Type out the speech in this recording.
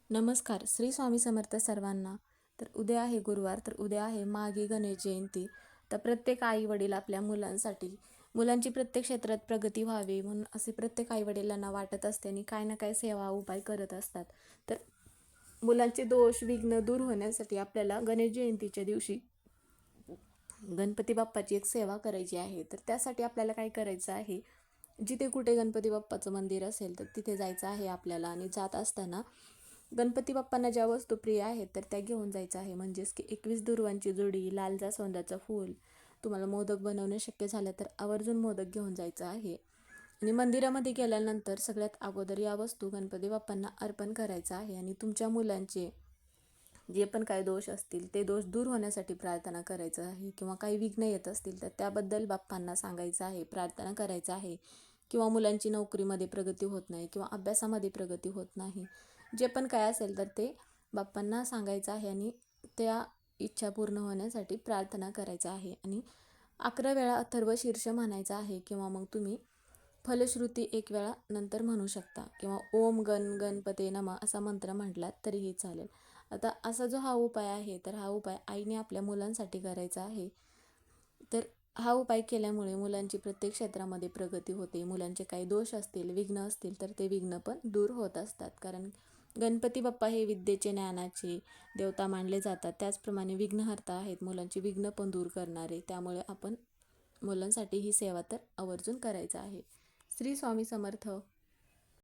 नमस्कार. श्री स्वामी समर्थ सर्वांना. तर उद्या आहे गुरुवार, तर उद्या आहे माघी गणेश जयंती. तर प्रत्येक आई वडील आपल्या मुलांसाठी मुलांची प्रत्येक क्षेत्रात प्रगती व्हावी म्हणून असे प्रत्येक आई वडिलांना वाटत असते आणि काय ना काय सेवा उपाय करत असतात. तर मुलांचे दोष विघ्न दूर होण्यासाठी आपल्याला गणेश जयंतीच्या दिवशी गणपती बाप्पाची एक सेवा करायची आहे. तर त्यासाठी आपल्याला काय करायचं आहे, जिथे कुठे गणपती बाप्पाचं मंदिर असेल तर तिथे जायचं आहे आपल्याला. आणि जात असताना गणपती बाप्पांना ज्या वस्तू प्रिय आहेत तर त्या घेऊन जायचं आहे. म्हणजेच की 21 दुर्वांची जोडी, लाल जास्वंदाचं फूल, तुम्हाला मोदक बनवणं शक्य झालं तर आवर्जून मोदक घेऊन जायचं आहे. आणि मंदिरामध्ये गेल्यानंतर सगळ्यात अगोदर या वस्तू गणपती बाप्पांना अर्पण करायचं आहे. आणि तुमच्या मुलांचे जे पण काही दोष असतील ते दोष दूर होण्यासाठी प्रार्थना करायचं आहे, किंवा काही विघ्न येत असतील तर त्याबद्दल बाप्पांना सांगायचं आहे, प्रार्थना करायचं आहे. किंवा मुलांची नोकरीमध्ये प्रगती होत नाही किंवा अभ्यासामध्ये प्रगती होत नाही, जे पण काय असेल तर ते बाप्पांना सांगायचं आहे आणि त्या इच्छा पूर्ण होण्यासाठी प्रार्थना करायचं आहे. आणि 11 वेळा अथर्व शीर्ष म्हणायचं आहे, किंवा मग तुम्ही फलश्रुती 1 वेळा नंतर म्हणू शकता, किंवा ओम गणपते नमः असा मंत्र म्हटलात तरीही चालेल. आता असा जो हा उपाय आहे तर हा उपाय आईने आपल्या मुलांसाठी करायचा आहे. तर हा उपाय केल्यामुळे मुलांची प्रत्येक क्षेत्रामध्ये प्रगती होते. मुलांचे काही दोष असतील, विघ्न असतील तर ते विघ्न पण दूर होत असतात. कारण गणपती बाप्पा हे विद्येचे, ज्ञानाचे देवता मानले जातात. त्याचप्रमाणे विघ्नहर्ता आहेत, मुलांची विघ्न पण दूर करणारे. त्यामुळे आपण मुलांसाठी ही सेवा तर आवर्जून करायचं आहे. श्री स्वामी समर्थ.